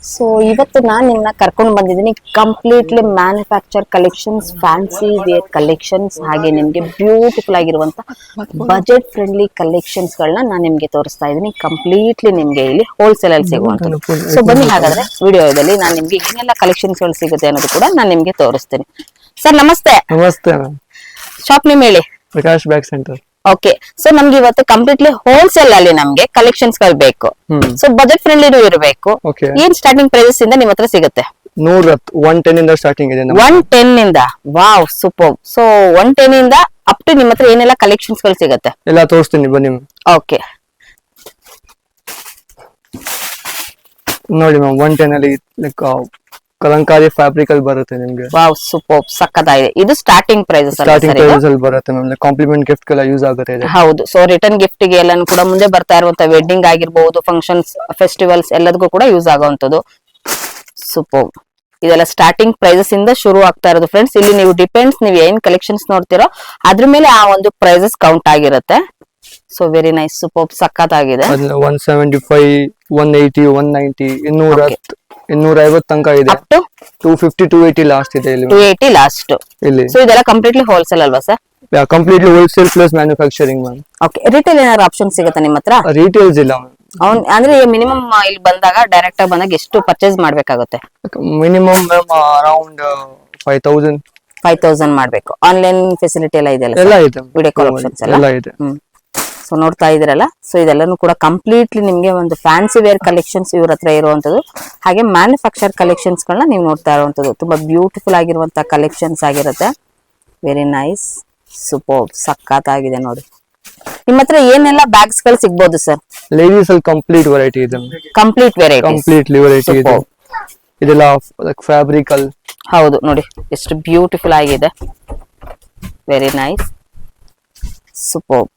So ಇವತ್ತು ನಾನು ನಿಮ್ಮನ್ನ ಕರ್ಕೊಂಡು ಬಂದಿದ್ದೀನಿ completely manufacture collections, fancy wear collections, ಹಾಗೆ ನಿಮ್ಗೆ ಬ್ಯೂಟಿಫುಲ್ ಆಗಿರುವಂತ ಬಜೆಟ್ ಫ್ರೆಂಡ್ಲಿ ಕಲೆಕ್ಷನ್ಸ್ ಗಳನ್ನ ನಾನು ನಿಮ್ಗೆ ತೋರಿಸ್ತಾ ಇದ್ದೀನಿ. ಕಂಪ್ಲೀಟ್ಲಿ ನಿಮ್ಗೆ ಇಲ್ಲಿ ಹೋಲ್ಸೇಲ್ ಅಲ್ಲಿ ಸಿಗುವಂತದ್ದು. ಸೊ ಬನ್ನಿ ಹಾಗಾದ್ರೆ ವಿಡಿಯೋದಲ್ಲಿ ನಾನು ನಿಮ್ಗೆ ಏನೆಲ್ಲ ಕಲೆಕ್ಷನ್ಸ್ ಗಳು ಸಿಗುತ್ತೆ ಅನ್ನೋದು ಕೂಡ ನಾನು ನಿಮ್ಗೆ ತೋರಿಸ್ತೀನಿ. ಸರ್ ನಮಸ್ತೆ. ನಮಸ್ತೆ ಮ್ಯಾಮ್. ಶಾಪ್ ನೇಮ್ ಹೇಳಿ. Prakash bag centre. Okay, so ನಮ್ಗೆ ಇವತ್ತು ಕಂಪ್ಲೀಟ್ಲಿ ಹೋಲ್ಸೇಲ್ ಅಲ್ಲಿ ನಮ್ಗೆ ಕಲೆಕ್ಷನ್ಸ್ ಗಳು ಬೇಕು. ಸೊ ಬಜೆಟ್ ಫ್ರೆಂಡ್ಲಿ ಇರಬೇಕು. ಏನ್ ಸ್ಟಾರ್ಟಿಂಗ್ ಪ್ರೈಸಸ್ ಇಂದ ನಿಮ್ ಹತ್ರ ಸಿಗುತ್ತೆ? 110 ಇಂದ ಸ್ಟಾರ್ಟಿಂಗ್ ಇದೆ. 110 ಇಂದ. Wow, super. ಸೊ 110 ಇಂದ ಅಪ್ ಟು ನಿಮ್ ಹತ್ರ ಏನೆಲ್ಲ ಕಲೆಕ್ಷನ್ಸ್ ಗಳು ಸಿಗುತ್ತೆ ಎಲ್ಲ ತೋರಿಸ್ತೀನಿ ಬನ್ನಿ. ಓಕೆ ನೋಡಿ ಮ್ಯಾಮ್, 110 ಅಲ್ಲಿ ಲೈಕ್ ಕಲಂಕಾರಿ ಫ್ಯಾಬ್ರಿಕ್ ಅಲ್ಲಿ ಬರುತ್ತೆ ನಿಮ್ಗೆ. ವಾವ್, ಸೂಪರ್, ಸಕ್ಕತ್ತಾಗಿದೆ. ಇದು ಸ್ಟಾರ್ಟಿಂಗ್ ಪ್ರೈಸಸ್ ಅಲ್ಲಿ ಬರುತ್ತೆ ಮ್ಯಾಮ್. ಕಾಂಪ್ಲಿಮೆಂಟ್ ಗಿಫ್ಟ್ ಗೆಲ್ಲ ಯೂಸ್ ಆಗುತ್ತೆ ಇದು. ಹೌದು. ಸೊ ರಿಟರ್ನ್ ಗಿಫ್ಟ್ ಗೆ ಎಲ್ಲಾನು ಕೂಡ ಮುಂದೆ ಬರ್ತಾ ಇರುವಂತ ವೆಡ್ಡಿಂಗ್ ಆಗಿರ್ಬಹುದು, ಫಂಕ್ಷನ್ಸ್, ಫೆಸ್ಟಿವಲ್ಸ್ ಎಲ್ಲದಕ್ಕೂ ಕೂಡ ಯೂಸ್ ಆಗುವಂತದ್ದು. ಸೂಪರ್. ಇದೆಲ್ಲ ಸ್ಟಾರ್ಟಿಂಗ್ ಪ್ರೈಸಸ್ ಇಂದ ಶುರು ಆಗ್ತಾ ಇರೋದು ಫ್ರೆಂಡ್ಸ್. ಇಲ್ಲಿ ನೀವು ಡಿಪೆಂಡ್ಸ್, ನೀವು ಏನ್ ಕಲೆಕ್ಷನ್ಸ್ ನೋಡ್ತಿರೋ ಅದ್ರ ಮೇಲೆ ಆ ಒಂದು ಪ್ರೈಸಸ್ ಕೌಂಟ್ ಆಗಿರುತ್ತೆ. ಸೊ ವೆರಿ ನೈಸ್, ಸೂಪರ್, ಸಕ್ಕತ್ತಾಗಿದೆ. 175, 180, 190, 250 ತನಕ ಇದೆ. ಅಪ್ ಟು 250, 280 ಲಾಸ್ಟ್ ಇದೆ ಇಲ್ಲಿ. 280 ಲಾಸ್ಟ್ ಇಲ್ಲಿ. ಸೊ ಇದೆಲ್ಲ ಕಂಪ್ಲೀಟ್ಲಿ ಹೋಲ್ಸೇಲ್ ಅಲ್ವಾ sir? Completely wholesale plus manufacturing ma'am. Okay, retail ಏನಾದ್ರು ಆಪ್ಷನ್ ಸಿಗುತ್ತೆ ನಿಮ್ಮ ಹತ್ರ? ರಿಟೇಲ್ಸ್ ಇಲ್ಲ ಮ್ಯಾಮ್. ಅಂದ್ರೆ ಮಿನಿಮಮ್ ಇಲ್ಲಿ ಬಂದಾಗ ಡೈರೆಕ್ಟ್ ಆಗಿ ಬಂದಾಗ ಎಷ್ಟು ಪರ್ಚೇಸ್ ಮಾಡ್ಬೇಕಾಗುತ್ತೆ? ಮಿನಿಮಮ್ ಮ್ಯಾಮ್ ಅರೌಂಡ್ 5000 ಮಾಡ್ಬೇಕು. ಆನ್ಲೈನ್ ಫೆಸಿಲಿಟಿ ಎಲ್ಲ ಇದೆ? ಎಲ್ಲ ಇದೆ. ವಿಡಿಯೋ ಕಾಲ್ ಆಪ್ಷನ್ಸ್ ಎಲ್ಲ ಇದೆ. ಸೊ ನೋಡ್ತಾ ಇದ್ರಲ್ಲ, ಸೊ ಇದೆಲ್ಲಾನು ಕೂಡ ಕಂಪ್ಲೀಟ್ಲಿ ನಿಮ್ಗೆ ಒಂದು ಫ್ಯಾನ್ಸಿ ವೇರ್ ಕಲೆಕ್ಷನ್ಸ್ ಇವ್ರ ಹತ್ರ ಇರುವಂತದ್ದು. ಹಾಗೆ ಮ್ಯಾನುಫ್ಯಾಕ್ಚರ್ ಕಲೆಕ್ಷನ್ಸ್ ಗಳನ್ನ ನೀವು ನೋಡ್ತಾ ಇರುವಂತದ್ದು. ತುಂಬಾ ಬ್ಯೂಟಿಫುಲ್ ಆಗಿರುವಂತ ಕಲೆಕ್ಷನ್ಸ್ ಆಗಿರುತ್ತೆ. ವೆರಿ ನೈಸ್, ಸೂಪರ್, ಸಕ್ಕತ್ತಾಗಿದೆ ನೋಡಿ. ನಿಮ್ಮ ಹತ್ರ ಏನೆಲ್ಲ ಬ್ಯಾಗ್ಸ್ ಗಳು ಸಿಗ್ಬೋದು ಸರ್? ಲೇಡೀಸ್ ಅಲ್ಲಿ ಕಂಪ್ಲೀಟ್ ವೆರೈಟಿ ಇದೆ. ಕಂಪ್ಲೀಟ್ ವೆರೈಟಿ, ಕಂಪ್ಲೀಟ್ಲಿ ವೆರೈಟಿ ಇದೆ. ಇದೆಲ್ಲ ಫ್ಯಾಬ್ರಿಕ್ ಅಲ್ಲಿ. ಹೌದು ನೋಡಿ, ಎಷ್ಟು ಬ್ಯೂಟಿಫುಲ್ ಆಗಿದೆ. Very nice, super.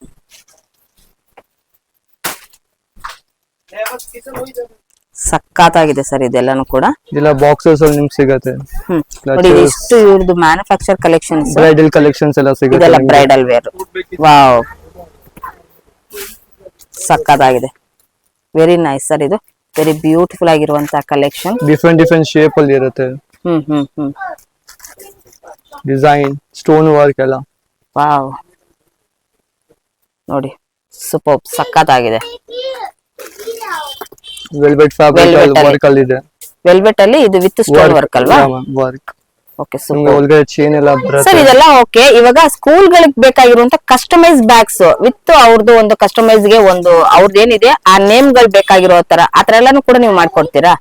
ಸಕ್ಕತ್ತಾಗಿದೆ ಸರ್ ಇದೆಲ್ಲಾನು ಕೂಡ. ಇದೆಲ್ಲ ಬಾಕ್ಸಸ್ ಅಲ್ಲಿ ನಿಮ್ಗೆ ಸಿಗುತ್ತೆ. ನೋಡಿ ಎಷ್ಟು ಇವ್ರದ್ದು ಮ್ಯಾನುಫ್ಯಾಕ್ಚರ್ ಕಲೆಕ್ಷನ್ಸ್, ಬ್ರೈಡಲ್ ಕಲೆಕ್ಷನ್ಸ್ ಎಲ್ಲ ಸಿಗುತ್ತೆ. ಇದೆಲ್ಲ ಬ್ರೈಡಲ್ ವೇರ್. ವಾವ್, ಸಕ್ಕತ್ತಾಗಿದೆ. Very nice sir. ಇದು ವೆರಿ ಬ್ಯೂಟಿಫುಲ್ ಆಗಿರುವಂತಹ ಕಲೆಕ್ಷನ್. ಡಿಫರೆಂಟ್ ಶೇಪ್ ಅಲ್ಲಿ ಇರುತ್ತೆ. ಡಿಸೈನ್, ಸ್ಟೋನ್ ವರ್ಕ್ ಎಲ್ಲ. ವಾವ್, ನೋಡಿ ಸೂಪರ್, ಸಕ್ಕತ್ತಾಗಿದೆ. ವೆಲ್ವೆಟ್ ಫ್ಯಾಬ್ರಿಕ್ ವರ್ಕ್ ಅಲ್ಲಿ ಇದೆ. ವೆಲ್ವೆಟ್ ಅಲ್ಲಿ ಇದು ವಿತ್ ಸ್ಟೋನ್ ವರ್ಕ್ ಅಲ್ವಾ? ವರ್ಕ್. Okay, super. ಒಳಗಡೆ ಚೈನ್ ಎಲ್ಲ ಬರುತ್ತೆ ಸರ್. ಇದೆಲ್ಲ ಓಕೆ. ಇವಾಗ ಸ್ಕೂಲ್ ಗಳಿಗೆ ಬೇಕಾಗಿರುವಂತ ಕಸ್ಟಮೈಸ್ ಬ್ಯಾಗ್ಸ್ ವಿತ್ ಅವ್ರದ್ದು ಒಂದು ಕಸ್ಟಮೈಸ್ ಗೆ ಒಂದು ಅವ್ರದ್ದು ಏನಿದೆ ಆ ನೇಮ್ ಗಳು ಬೇಕಾಗಿರೋ ತರ ಆತರ ಎಲ್ಲಾನು ಕೂಡ ನೀವು ಮಾಡ್ಕೊಡ್ತೀರಾ?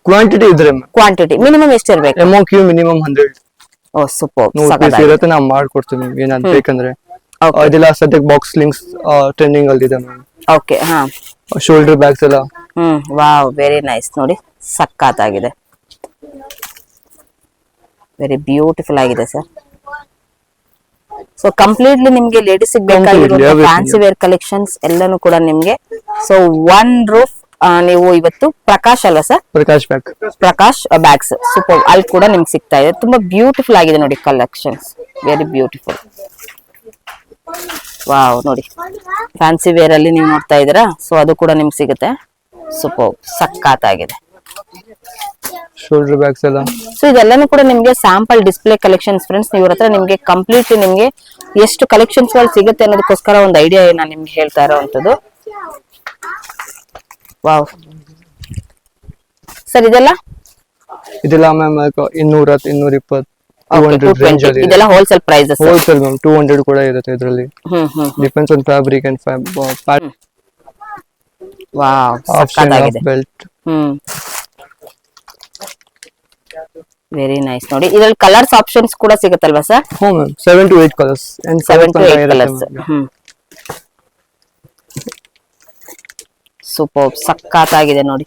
ಕ್ವಾಂಟಿಟಿ ಇದ್ರೆ ಕ್ವಾಂಟಿಟಿ ಮಿನಿಮಮ್ ಎಷ್ಟು ಇರಬೇಕು? MOQ minimum 100. ಓ ಸೂಪರ್, 100 ಪೀಸ್ ಇರುತ್ತೆ. ನಾವು ಮಾಡ್ಕೊಡ್ತೀವಿ ಏನಾದ್ರು ಬೇಕಂದ್ರೆ. ಇದೆಲ್ಲ ಸದ್ಯಕ್ಕೆ ಬಾಕ್ಸ್ ಲಿಂಕ್ಸ್ ಟ್ರೆಂಡಿಂಗ್ ಅಲ್ಲಿ ಇದೆ ಮ್ಯಾಮ್. ಓಕೆ, ಹಾ. ಶೋಲ್ಡರ್ ಬ್ಯಾಗ್ಸ್ ಎಲ್ಲ. Wow, very nice. ನೋಡಿ ಸಕ್ಕತ್ತಾಗಿದೆ. ವೆರಿ ಬ್ಯೂಟಿಫುಲ್ ಆಗಿದೆ ಸರ್. ಸೊ ಕಂಪ್ಲೀಟ್ಲಿ ನಿಮ್ಗೆ ಲೇಡೀಸ್ ಬೇಕಾಗಿರೋ ಫ್ಯಾನ್ಸಿ ವೇರ್ ಕಲೆಕ್ಷನ್ಸ್ ಎಲ್ಲಾನು ಕೂಡ ನಿಮ್ಗೆ. ಸೊ ಒನ್ ರೂಫ್ ನೀವು ಇವತ್ತು ಪ್ರಕಾಶ್ ಅಲ್ವಾ ಸರ್? ಪ್ರಕಾಶ್ ಬ್ಯಾಗ್ಸ್ ಸೂಪರ್ ಅಲ್ಲಿ ಕೂಡ ನಿಮ್ಗೆ ಸಿಗ್ತಾ ಇದೆ. ತುಂಬಾ ಬ್ಯೂಟಿಫುಲ್ ಆಗಿದೆ ನೋಡಿ ಕಲೆಕ್ಷನ್ಸ್. Very beautiful. ವಾವ್, ನೋಡಿ ಫ್ಯಾನ್ಸಿ ವೇರ್ ಅಲ್ಲಿ ನೀವು ನೋಡ್ತಾ ಇದ್ದೀರಾ. ಸೊ ಅದು ಕೂಡ ನಿಮ್ಗೆ ಸಿಗುತ್ತೆ. ಸೂಪರ್, ಸಕ್ಕತ್ತಾಗಿದೆ. ಶೋಲ್ಡರ್ ಬ್ಯಾಗ್ಸ್ ಎಲ್ಲ. ಸೊ ಇದೆಲ್ಲಾನು ಕೂಡ ನಿಮ್ಗೆ ಸ್ಯಾಂಪಲ್ ಡಿಸ್ಪ್ಲೇ ಕಲೆಕ್ಷನ್ಸ್ ಫ್ರೆಂಡ್ಸ್. ಇವ್ರ ಹತ್ರ ನಿಮ್ಗೆ ಕಂಪ್ಲೀಟ್ಲಿ ನಿಮ್ಗೆ ಎಷ್ಟು ಕಲೆಕ್ಷನ್ಸ್ ಗಳು ಸಿಗುತ್ತೆ ಅನ್ನೋದಕ್ಕೋಸ್ಕರ ಒಂದು ಐಡಿಯಾ ನಾನು ನಿಮ್ಗೆ ಹೇಳ್ತಾ ಇರೋವಂಥದ್ದು. Wow sir. ಇದೆಲ್ಲ ಮ್ಯಾಮ್ 210, 220, 200 ಇದೆಲ್ಲ ಹೋಲ್ಸೇಲ್ ಪ್ರೈಸಸ್. ಹೋಲ್ಸೇಲ್ ಮ್ಯಾಮ್ 200 ಕೂಡ ಇರುತ್ತೆ ಇದರಲ್ಲಿ. Depends on fabric and wow, ಸಕ್ಕತ್ತಾಗಿದೆ. ಬೆಲ್ಟ್. Very nice. ನೋಡಿ ಇದರಲ್ಲಿ ಕಲರ್ಸ್ ಆಪ್ಷನ್ಸ್ ಕೂಡ ಸಿಗುತ್ತಲ್ವಾ sir? 7 to 8 colours. 7 to 8 colours. Super, ಸಕ್ಕತ್ತಾಗಿದೆ ನೋಡಿ.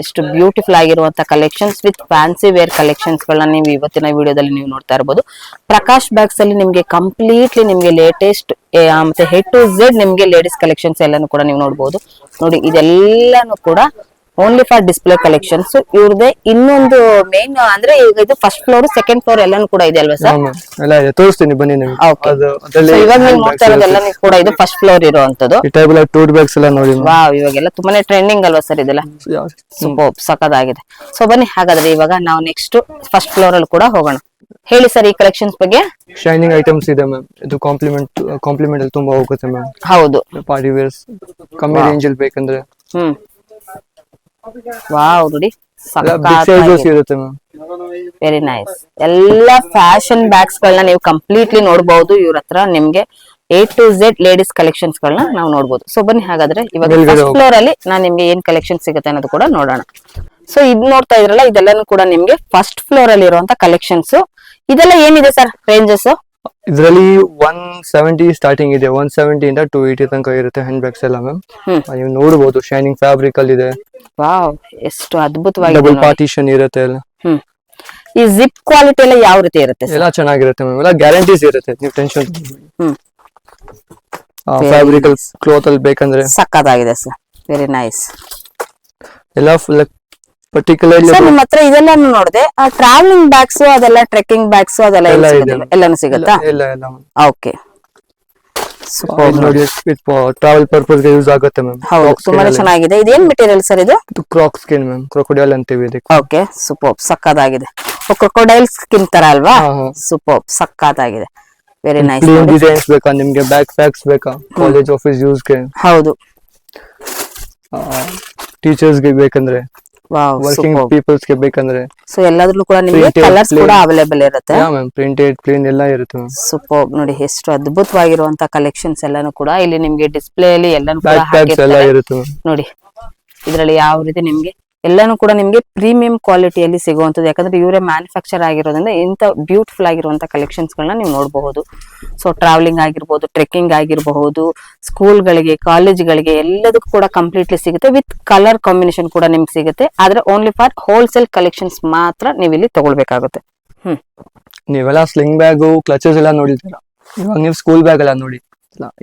ಎಷ್ಟು ಬ್ಯೂಟಿಫುಲ್ ಆಗಿರುವಂತ collections with fancy wear collections ಗಳನ್ನ ನೀವು ಇವತ್ತಿನ ವಿಡಿಯೋದಲ್ಲಿ ನೀವು ನೋಡ್ತಾ ಇರಬಹುದು. ಪ್ರಕಾಶ್ ಬ್ಯಾಗ್ಸ್ ಅಲ್ಲಿ ನಿಮ್ಗೆ ಕಂಪ್ಲೀಟ್ಲಿ ನಿಮ್ಗೆ ಲೇಟೆಸ್ಟ್ ಮತ್ತೆ ಹೆಡ್ ಟು ಝೆಡ್ ನಿಮ್ಗೆ ಲೇಡೀಸ್ ಕಲೆಕ್ಷನ್ಸ್ ಎಲ್ಲಾನು ಕೂಡ ನೀವು ನೋಡಬಹುದು. ನೋಡಿ ಇದೆಲ್ಲಾನು ಕೂಡ ಓನ್ಲಿ ಫಾರ್ ಡಿಸ್ಪ್ಲೇ ಕಲೆಕ್ಷನ್ಸ್. ಇವ್ರದೇ ಇನ್ನೊಂದು ಮೇನ್ ಅಂದ್ರೆ ಈಗ ಇದು ಫಸ್ಟ್ ಫ್ಲೋರ್ ಸೆಕೆಂಡ್ ಫ್ಲೋರ್ ಎಲ್ಲಾನು ಕೂಡ ಇದೆ ಅಲ್ವಾ ಸರ್? ಎಲ್ಲ ಇದೆ, ತೋರಿಸ್ತೀನಿ ಬನ್ನಿ ನಿಮ್ಗೆ. Okay. So ಇವಾಗ ನೀವು ನೋಡ್ತಾ ಇರೋದೆಲ್ಲ ಕೂಡ ಇದು ಫಸ್ಟ್ ಫ್ಲೋರ್ ಇರುವಂತದ್ದು. ಈ ಟೈಪ್ ಎಲ್ಲ ಟೂರ್ ಬ್ಯಾಗ್ಸ್ ಎಲ್ಲ ನೋಡಿ. ವಾವ್, ಇವಾಗೆಲ್ಲ ತುಂಬಾನೇ ಟ್ರೆಂಡಿಂಗ್ ಅಲ್ವಾ ಸರ್ ಇದೆಲ್ಲ? ಸೂಪರ್, ಸಖತ್ತಾಗಿದೆ. ಸೊ ಬನ್ನಿ ಹಾಗಾದ್ರೆ ಇವಾಗ ನಾವು ನೆಕ್ಸ್ಟ್ ಫಸ್ಟ್ ಫ್ಲೋರ್ ಅಲ್ಲಿ ಕೂಡ ಹೋಗೋಣ. ಹೇಳಿ ಸರ್ ಈ ಕಲೆಕ್ಷನ್ಸ್ ಬಗ್ಗೆ. ಶೈನಿಂಗ್ ಐಟಮ್ಸ್ ಇದೆ ಮ್ಯಾಮ್. ಇದು ಕಾಂಪ್ಲಿಮೆಂಟ್ ಅಲ್ಲಿ ತುಂಬಾ ಹೋಗುತ್ತೆ ಮ್ಯಾಮ್. ಹೌದು, ಪಾರ್ಟಿ ವೇರ್ಸ್ ಕಮ್ಮಿ ರೇಂಜ್ ಅಲ್ಲಿ ಬೇಕಂದ್ರೆ. ವಾವ್ ನೋಡಿ, ಬಿಗ್ ಸೈಜಸ್ ಇರುತ್ತೆ ಮ್ಯಾಮ್. Very nice. ಎಲ್ಲಾ ಫ್ಯಾಷನ್ ಬ್ಯಾಗ್ಸ್ ಗಳನ್ನ ನೀವು ಕಂಪ್ಲೀಟ್ಲಿ ನೋಡಬಹುದು ಇವ್ರ ಹತ್ರ. ನಿಮ್ಗೆ A to Z ladies collections ಗಳನ್ನ ನಾವು ನೋಡಬಹುದು. ಸೊ ಬನ್ನಿ ಹಾಗಾದ್ರೆ ಇವಾಗ ಫಸ್ಟ್ ಫ್ಲೋರ್ ಅಲ್ಲಿ ನಾನು ನಿಮ್ಗೆ ಏನ್ ಕಲೆಕ್ಷನ್ ಸಿಗುತ್ತೆ ಅನ್ನೋದು ಕೂಡ ನೋಡೋಣ. ಸೊ ಇದ್ ನೋಡ್ತಾ ಇದ್ರಲ್ಲ, ಇದೆಲ್ಲಾನು ಕೂಡ ನಿಮ್ಗೆ ಫಸ್ಟ್ ಫ್ಲೋರ್ ಅಲ್ಲಿ ಇರುವಂತ ಕಲೆಕ್ಷನ್ಸ್. ಇದೆಲ್ಲ ಏನಿದೆ ಸರ್ ರೇಂಜಸ್? ಇದರಲ್ಲಿ 170 ಸ್ಟಾರ್ಟಿಂಗ್ ಇದೆ. 170 ಇಂದ 280 ತನಕ ಇರುತ್ತೆ ಹ್ಯಾಂಡ್ ಬ್ಯಾಗ್ಸ್ ಎಲ್ಲ ಮ್ಯಾಮ್. ನೀವು ನೋಡಬಹುದು ಶೈನಿಂಗ್ ಫ್ಯಾಬ್ರಿಕ್ ಅಲ್ಲಿ ಇದೆ. ವಾವ್, ಎಷ್ಟು ಅದ್ಭುತವಾಗಿದೆ. ಡಬಲ್ ಪಾರ್ಟಿಷನ್ ಇರುತ್ತೆ ಎಲ್ಲ. ಈ ಜಿಪ್ ಕ್ವಾಲಿಟಿ ಎಲ್ಲ ಯಾವ ರೀತಿ ಇರುತ್ತೆ ಸರ್? ಎಲ್ಲ ಚೆನ್ನಾಗಿರುತ್ತೆ ಮ್ಯಾಮ್. ಎಲ್ಲ ಗ್ಯಾರಂಟೀಸ್ ಇರುತ್ತೆ, ನೀವು ಟೆನ್ಷನ್. ಫ್ಯಾಬ್ರಿಕ್ ಅಲ್ಲಿ ಕ್ಲೋತ್ ಅಲ್ಲಿ ಬೇಕಂದ್ರೆ ಸಕ್ಕತ್ತಾಗಿದೆ ಸರ್. Very nice. ಎಲ್ಲ ಫುಲ್ ಪರ್ಟಿಕ್ಯುಲರ್ಲಿ ಸರ್ ನಿಮ್ಮ ಹತ್ರ ಇದೆಲ್ಲ ನೋಡಿದೆ. ಟ್ರಾವೆಲಿಂಗ್ ಬ್ಯಾಗ್ಸ್ ಅದೆಲ್ಲ, ಟ್ರೆಕ್ಕಿಂಗ್ ಬ್ಯಾಗ್ಸ್ ಅದೆಲ್ಲ ಎಲ್ಲಾನು ಸಿಗುತ್ತಾ? ಎಲ್ಲ ಎಲ್ಲ ಓಕೆ, ನೋಡಿ. ಟ್ರಾವೆಲ್ ಪರ್ಪಸ್ ಗೆ ಯೂಸ್ ಆಗುತ್ತೆ ಮ್ಯಾಮ್. ಹೌದು, ತುಂಬಾನೇ ಚೆನ್ನಾಗಿದೆ. ಇದೇನ್ ಮೆಟೀರಿಯಲ್ ಸರ್ ಇದು? ಕ್ರಾಕ್ ಸ್ಕಿನ್ ಮ್ಯಾಮ್, ಕ್ರೊಕೊಡೈಲ್ ಅಂತೀವಿ ಇದಕ್ಕೆ. ಓಕೆ, ಸೂಪರ್, ಸಕ್ಕತ್ತಾಗಿದೆ. ಕ್ರೊಕೊಡೈಲ್ ಸ್ಕಿನ್ ತರ ಅಲ್ವಾ? ಸೂಪರ್, ಸಕ್ಕತ್ತಾಗಿದೆ. Very nice. ಡಿಸೈನ್ಸ್ ಬೇಕಾ ನಿಮ್ಗೆ? ಬ್ಯಾಕ್ ಪ್ಯಾಕ್ಸ್ ಬೇಕಾ ಕಾಲೇಜ್ ಆಫೀಸ್ ಯೂಸ್ ಗೆ? ಹೌದು. ಟೀಚರ್ಸ್ ಗೆ ಬೇಕಂದ್ರೆ, ವಾವ್, ವರ್ಕಿಂಗ್ ಪೀಪಲ್ಸ್ ಗೆ ಬೇಕಂದ್ರೆ. ಸೊ ಎಲ್ಲಾದ್ರಲ್ಲೂ ಕೂಡ ನಿಮಗೆ ಕಲರ್ಸ್ ಕೂಡ ಅವೈಲೇಬಲ್ ಇರುತ್ತೆ. ಯಾ ಮ್ಯಾಮ್, ಪ್ರಿಂಟೆಡ್ ಪ್ಲೇನ್ ಎಲ್ಲ ಇರುತ್ತೆ ಮ್ಯಾಮ್. ಸೂಪರ್ ನೋಡಿ, ಎಷ್ಟು ಅದ್ಭುತವಾಗಿರುವಂತ ಕಲೆಕ್ಷನ್ಸ್ ಎಲ್ಲಾನು ಕೂಡ ಇಲ್ಲಿ ನಿಮ್ಗೆ ಡಿಸ್ಪ್ಲೇ ಅಲ್ಲಿ ಎಲ್ಲಾನು ಕೂಡ ಬ್ಯಾಕ್ ಪ್ಯಾಕ್ಸ್ ಎಲ್ಲ ಹಾಕಿರ್ತಾರೆ ಇರುತ್ತೆ ಮ್ಯಾಮ್. ನೋಡಿ. ಇದರಲ್ಲಿ ಯಾವ ರೀತಿ ನಿಮ್ಗೆ ಎಲ್ಲಾನು ಕೂಡ ನಿಮ್ಗೆ ಪ್ರೀಮಿಯಂ ಕ್ವಾಲಿಟಿಯಲ್ಲಿ ಸಿಗುವಂತದ್ದು. ಯಾಕಂದ್ರೆ ಇವರೇ ಮ್ಯಾನುಫ್ಯಾಕ್ಚರ್ ಆಗಿರೋದ್ರಿಂದ ಇಂತ ಬ್ಯೂಟಿಫುಲ್ ಆಗಿರುವಂತ ಕಲೆಕ್ಷನ್ಸ್ ಗಳನ್ನ ನೀವು ನೋಡಬಹುದು. ಸೊ ಟ್ರಾವೆಲಿಂಗ್ ಆಗಿರ್ಬೋದು, ಟ್ರೆಕ್ಕಿಂಗ್ ಆಗಿರಬಹುದು, ಸ್ಕೂಲ್ಗಳಿಗೆ, ಕಾಲೇಜ್ಗಳಿಗೆ ಎಲ್ಲದಕ್ಕೂ ಕೂಡ ಕಂಪ್ಲೀಟ್ಲಿ ಸಿಗುತ್ತೆ. ವಿತ್ ಕಲರ್ ಕಾಂಬಿನೇಷನ್ ಕೂಡ ನಿಮ್ಗೆ ಸಿಗುತ್ತೆ. ಆದ್ರೆ ಓನ್ಲಿ ಫಾರ್ ಹೋಲ್ಸೇಲ್ ಕಲೆಕ್ಷನ್ಸ್ ಮಾತ್ರ ನೀವು ಇಲ್ಲಿ ತಗೊಳ್ಬೇಕಾಗುತ್ತೆ. ನೀವೆಲ್ಲ ಸ್ಲಿಂಗ್ ಬ್ಯಾಗು, ಕ್ಲಚಸ್ ಎಲ್ಲ ನೋಡಿರ್ತೀರ. ಇವಾಗ ನೀವು ಸ್ಕೂಲ್ ಬ್ಯಾಗ್ ಎಲ್ಲ ನೋಡಿ,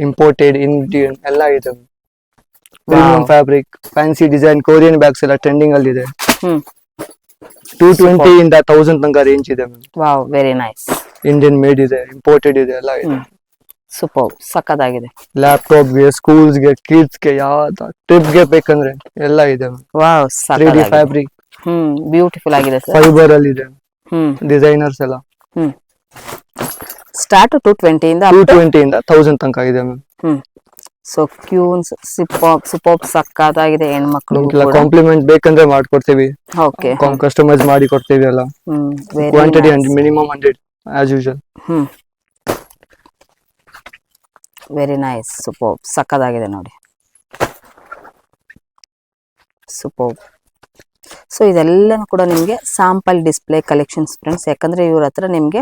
ಇಂಪೋರ್ಟೆಡ್, ಇಂಡಿಯನ್ ಎಲ್ಲ ಇದೆ. Premium fabric, fancy design, Korean bags ಎಲ್ಲ ಟ್ರೆಂಡಿಂಗ್ ಅಲ್ಲಿ ಇದೆ. 220 ಇಂದ 1000 ತನಕ ರೇಂಜ್ ಇದೆ ma'am. Wow, very nice. Indian made ಇದೆ, ಇಂಪೋರ್ಟೆಡ್ ಇದೆ, ಎಲ್ಲ ಇದೆ. ಸೂಪರ್, ಸಕ್ಕತ್ತಾಗಿದೆ. ಲ್ಯಾಪ್ಟಾಪ್ ಗೆ, ಸ್ಕೂಲ್ಸ್ ಗೆ, ಕಿಡ್ಸ್ ಗೆ, ಯಾವ ಟ್ರಿಪ್ ಗೆ ಬೇಕಂದ್ರೆ ಎಲ್ಲ ಇದೆ. ವಾವ್, 3D ಫ್ಯಾಬ್ರಿಕ್, ಬ್ಯೂಟಿಫುಲ್ ಆಗಿದೆ ಸರ್. ಫೈಬರ್ ಅಲ್ಲಿ ಇದೆ. ಡಿಸೈನರ್ಸ್ ಎಲ್ಲ ಸ್ಟಾರ್ಟ್ 220 ಇಂದ 220 ಇಂದ 1000 ತನಕ ಇದೆ ಮ್ಯಾಮ್. ಸೊ ಕ್ಯೂನ್ಸ್, ಸೂಪರ್ ಸಕ್ಕತ್ತಾಗಿದೆ. ಹೆಣ್ಮಕ್ಳು ಕಾಂಪ್ಲಿಮೆಂಟ್ ಬೇಕಂದ್ರೆ ಮಾಡ್ಕೊಡ್ತೀವಿ. ಓಕೆ, ಕಸ್ಟಮೈಸ್ ಮಾಡಿ ಕೊಡ್ತೀವಿ ಎಲ್ಲ. Quantity minimum 100 as usual. Very nice. Super, ಸಕ್ಕತ್ತಾಗಿದೆ ನೋಡಿ. ಸೂಪರ್. ಸೊ ಇದೆಲ್ಲನೂ ಕೂಡ ನಿಮ್ಗೆ ಸ್ಯಾಂಪಲ್ ಡಿಸ್ಪ್ಲೇ ಕಲೆಕ್ಷನ್ಸ್ ಫ್ರೆಂಡ್ಸ್. ಯಾಕಂದ್ರೆ ಇವ್ರ ಹತ್ರ ನಿಮ್ಗೆ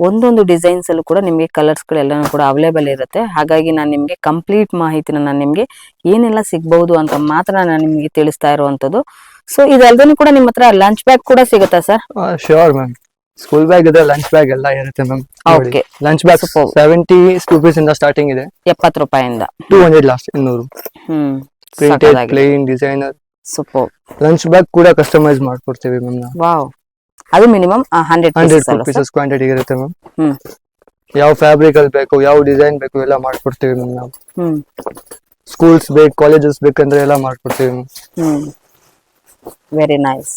ಒಂದೊಂದು ಡಿಸೈನ್ಸ್ ಅಲ್ಲೂ ಕೂಡ ನಿಮ್ಗೆ ಕಲರ್ಸ್ ಗಳೆಲ್ಲನೂ ಕೂಡ ಅವೈಲೇಬಲ್ ಇರುತ್ತೆ. ಹಾಗಾಗಿ ನಾನು ನಿಮ್ಗೆ ಕಂಪ್ಲೀಟ್ ಮಾಹಿತಿನ ನಾನು ನಿಮ್ಗೆ ಏನೆಲ್ಲ ಸಿಗ್ಬಹುದು ಅಂತ ಮಾತ್ರ ನಾನು ನಿಮ್ಗೆ ತಿಳಿಸ್ತಾ ಇರುವಂತದ್ದು. ಸೊ ಇದೆಲ್ಲದನ್ನು ಕೂಡ ನಿಮ್ಮ ಹತ್ರ ಲಂಚ್ ಬ್ಯಾಗ್ ಕೂಡ ಸಿಗುತ್ತಾ sir? Sure ma'am. School bag ಇದೆ, ಲಂಚ್ ಬ್ಯಾಗ್ ಎಲ್ಲ ಇರುತ್ತೆ ma'am. Okay, lunch bag 70 rupees ಇಂದ ಸ್ಟಾರ್ಟಿಂಗ್ ಇದೆ. 70 ರೂಪಾಯಿಂದ 200 last 200. Printed, plain, designer. Super. Lunch bag ಕೂಡ ಕಸ್ಟಮೈಸ್ ಮಾಡ್ಕೊಡ್ತೀವಿ ಮ್ಯಾಮ್ ನಾವು. ವಾವ್, ಅದು ಮಿನಿಮಮ್ 100 ಪೀಸಸ್ ಕ್ವಾಂಟಿಟಿ ಇರುತ್ತೆ ಮ್ಯಾಮ್. ಯಾವ ಫ್ಯಾಬ್ರಿಕ್ ಅಲ್ಲಿ ಬೇಕು, ಯಾವ ಡಿಸೈನ್ ಬೇಕು ಎಲ್ಲ ಮಾಡ್ಕೊಡ್ತೀವಿ ಮ್ಯಾಮ್ ನಾವು. ಸ್ಕೂಲ್ಸ್ ಬೇಕು, ಕಾಲೇಜಸ್ ಬೇಕಂದ್ರೆ ಎಲ್ಲ ಮಾಡ್ಕೊಡ್ತೀವಿ ಮ್ಯಾಮ್. Very nice.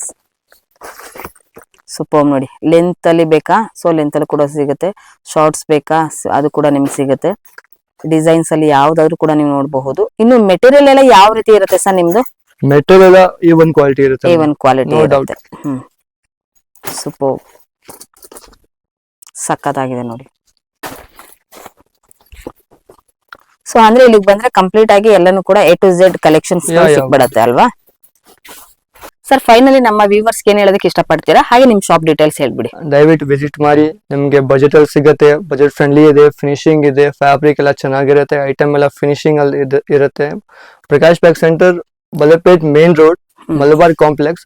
ಸೂಪರ್ ನೋಡಿ. ಲೆಂತ್ ಅಲ್ಲಿ ಬೇಕಾ? ಸೊ ಲೆಂತ್ ಅಲ್ಲಿ ಕೂಡ ಸಿಗುತ್ತೆ. ಶಾರ್ಟ್ಸ್ ಬೇಕಾ? ಅದು ಕೂಡ ನಿಮ್ಗೆ ಸಿಗುತ್ತೆ. ಡಿಸೈನ್ಸ್ ಅಲ್ಲಿ ಯಾವ್ದಾದ್ರು ಕೂಡ ನೀವು ನೋಡಬಹುದು. ಇನ್ನು ಮೆಟೀರಿಯಲ್ ಎಲ್ಲ ಯಾವ ರೀತಿ ಇರುತ್ತೆ ಸರ್ ನಿಮ್ದು? ಮೆಟೀರಿಯಲ್ A1 ಕ್ವಾಲಿಟಿ ಇರುತ್ತೆ. A1 ಕ್ವಾಲಿಟಿ ಇರುತ್ತೆ. ಸೂಪರ್, ಸಕ್ಕತ್ತಾಗಿದೆ ನೋಡಿ. ಸೊ ಅಂದ್ರೆ ಇಲ್ಲಿಗೆ ಬಂದ್ರೆ ಕಂಪ್ಲೀಟ್ ಆಗಿ ಎಲ್ಲಾನು ಕೂಡ A to Z ಕಲೆಕ್ಷನ್ಸ್ ಸಿಕ್ಬಿಡತ್ತೆ ಅಲ್ವಾ ಸರ್? ಫೈನಲಿ ನಮ್ಮ ವ್ಯೂವರ್ಸ್ ಏನ್ ಹೇಳೋದಕ್ಕೆ ಇಷ್ಟಪಡ್ತೀರಾ? ಹಾಗೆ ನಿಮ್ ಶಾಪ್ ಡೀಟೇಲ್ಸ್ ಹೇಳ್ಬಿಡಿ. ದಯವಿಟ್ಟು ವಿಸಿಟ್ ಮಾಡಿ. ನಿಮ್ಗೆ ಬಜೆಟ್ ಅಲ್ಲಿ ಸಿಗುತ್ತೆ. ಬಜೆಟ್ ಫ್ರೆಂಡ್ಲಿ ಇದೆ, ಫಿನಿಶಿಂಗ್ ಇದೆ, ಫ್ಯಾಬ್ರಿಕ್ ಎಲ್ಲ ಚೆನ್ನಾಗಿರುತ್ತೆ, ಐಟಮ್ ಎಲ್ಲ ಫಿನಿಶಿಂಗ್ ಅಲ್ಲಿ ಇರುತ್ತೆ. Prakash bag centre, Balepet main road, Malabar complex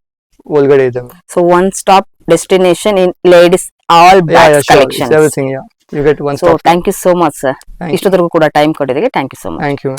ಒಳಗಡೆ ಇದೆ. So one stop destination in ladies all bags collections. Everything, yeah. You get one so stop. thank you so much sir. ಇಷ್ಟೊತ್ತರೆಗೂ ಕೂಡ ಟೈಮ್ ಕೊಟ್ಟಿದ್ದಕ್ಕೆ thank you so much. Thank you.